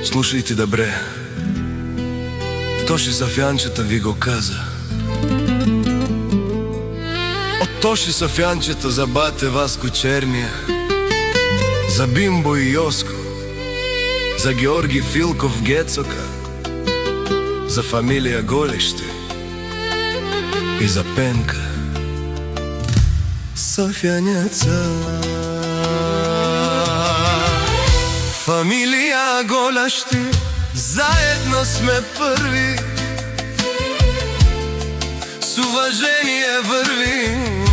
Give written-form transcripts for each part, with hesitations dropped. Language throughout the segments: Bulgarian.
Слушајте добре, Тоши Софијанчето ви го каза. Од Тоши Софијанчето за бате Васко Чернија, за Бимбо и Јоско, за Георги Филков Гецока, за фамилија Голеште и за Пенка Софијанеца. Фамилија Голеште, заедно сме први, с уважение вървим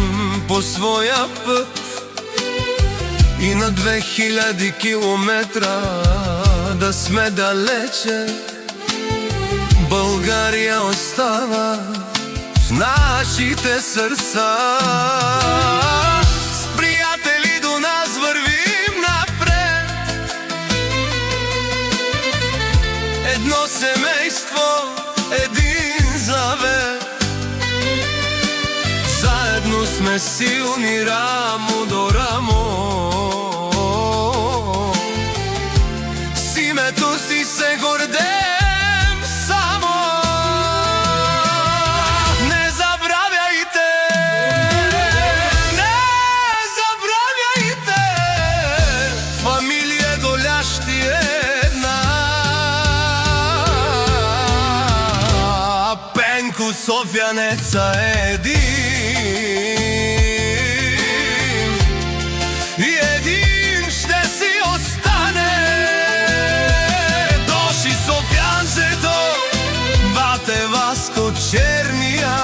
по своя път и на 2000 километра да сме далече, България остава в нашите сърца. С приятели до нас вървим напред, едно семейство, един завет. Заедно сме силни рамо до рамо, с името си се гордеем само. Не забравяйте, не забравяйте, фамилија Голеште една. Пенко Софијанеца един, и един ще си остане. Тоши Софијанчето, бате Васко Чернија,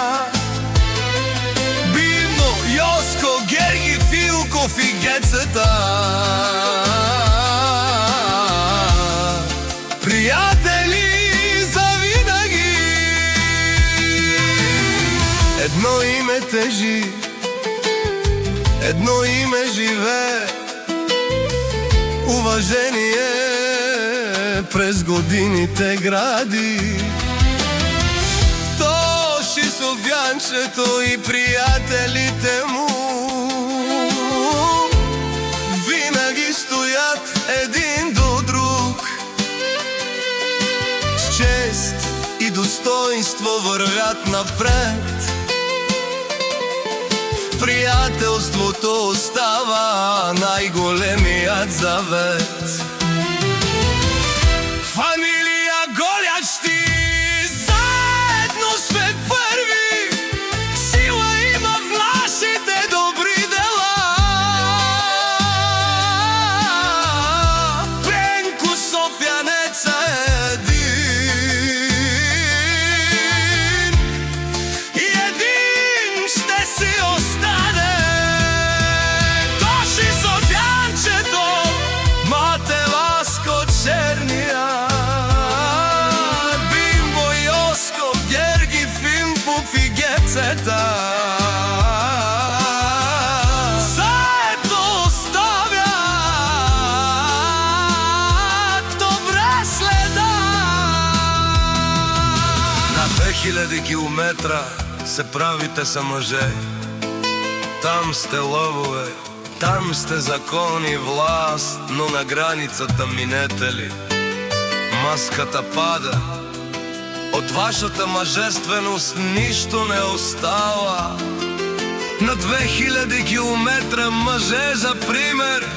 Бимбо, Јоско, Герги Филков и Гецата. Приятели завинаги, едно име тежи, едно име живее, уважение през годините гради. Тоши Софијанчето и приятелите му винаги стоят един до друг, с чест и достоинство вървят напред. Приятелството остава най-големият завет. Фамилија Голеште, заедно сме първи, сила има в нашите добри дела. Пенко Софијанеца един, и един ще си остане. Тоши Софијанчето, бате Васко Чернија, Бимбо, Јоско, Герги Филков и Гецата. Заедно оставят добра следа. На 2000 километра се правите са мъже. Там сте лъвове, там сте закон и власт, но на границата минете ли, маската пада. От вашата мъжественост нищо не остава. На 2000 километра мъже за пример,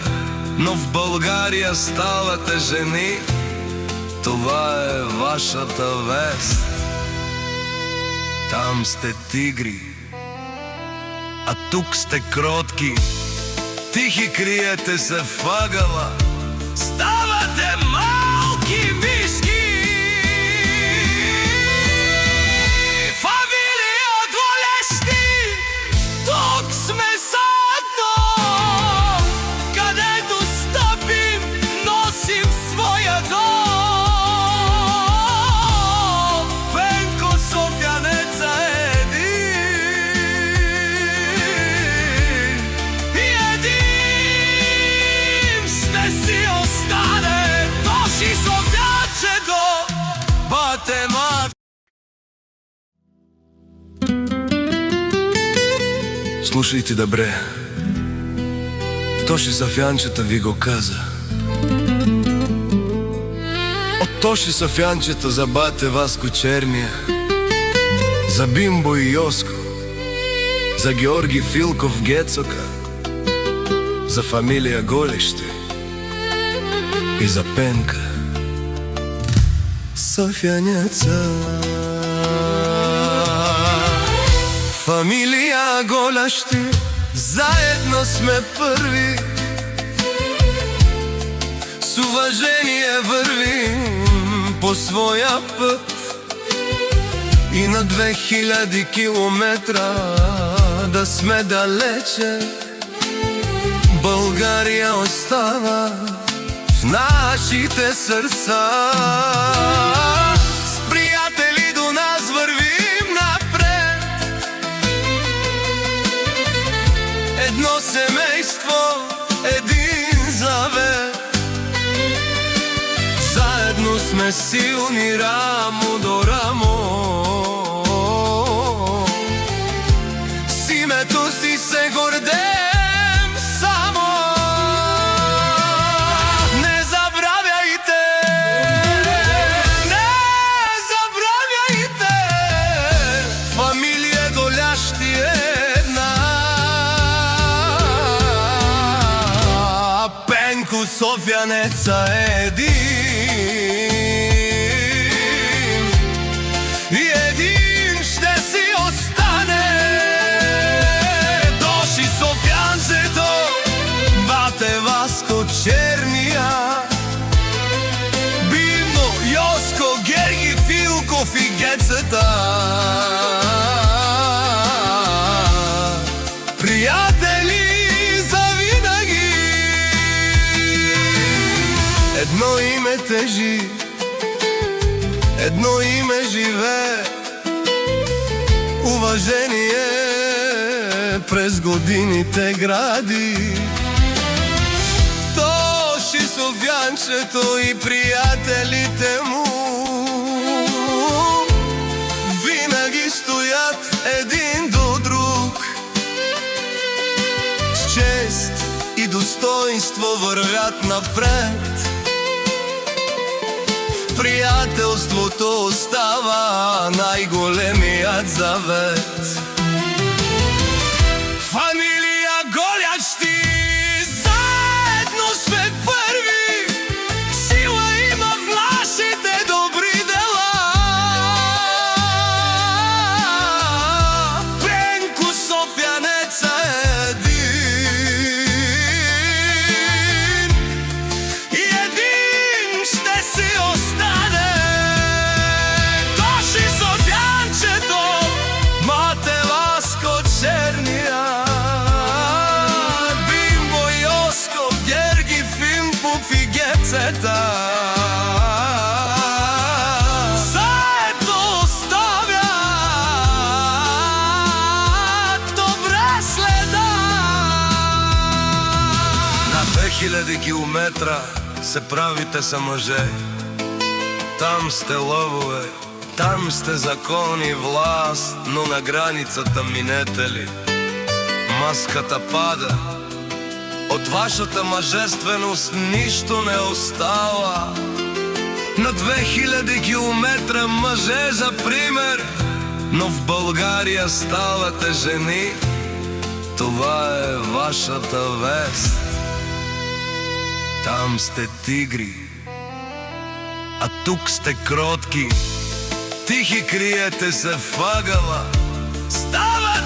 но в България ставате жени. Това е вашата вест. Там сте тигри, а тук сте кротки, тихи криете се в ъгъла, ставате малки мишки. Фамилија Голеште, тук сме заедно, където стъпим, носим своя дом. Пенко Софијанеца един, и един ще си остане. Тоши Софијанчето, бате мат. Слушајте добре, Тоши Софијанчето ви го каза. Од Тоши Софијанчето за бате Васко Чернија, за Бимбо и Јоско, за Георги Филков Гецока, за фамилија Голеште и за Пенка Софијанеца. Фамилија Голеште, заедно сме први, с уважение вървим по своя път и на 2000 километра да сме далече, България остава в нашите сърца. С приятели до нас вървим напред, едно семейство, един завет. Заедно сме силни рамо до рамо, с името си се гордеем само. Не забравяйте, не забравяйте, фамилија Голеште една. Пенко Софијанеца един, и един ще си остане. Тоши Софијанчето, бате Васко Чернија, Бимбо, Јоско, Герги Филков и Гецета. Приятели завинаги, едно име тежи, едно име живее, уважение през годините гради. Тоши Софијанчето и приятелите му винаги стоят един до друг, с чест и достоинство вървят напред. Приятелството остава най-големият завет. Фамилија Голеште, заедно сме първи, сила има в нашите добри дела. Пенко Софијанеца един, и един ще си остане. Тоши Софијанчето, бате Васко Чернија, Бимбо, Јоско, Герги Филков и Гецета. Заедно оставят добра следа. На 2000 километра се правите са мъже, там сте лъвове, там сте закон и власт, но на границата минете ли, маската пада. От вашата мъжественост нищо не остава. На 2000 километра мъже за пример, но в България ставате жени. Това е вашата вест. Там сте тигри, а тук сте кротки, тихи криете се в ъгъла. Ставате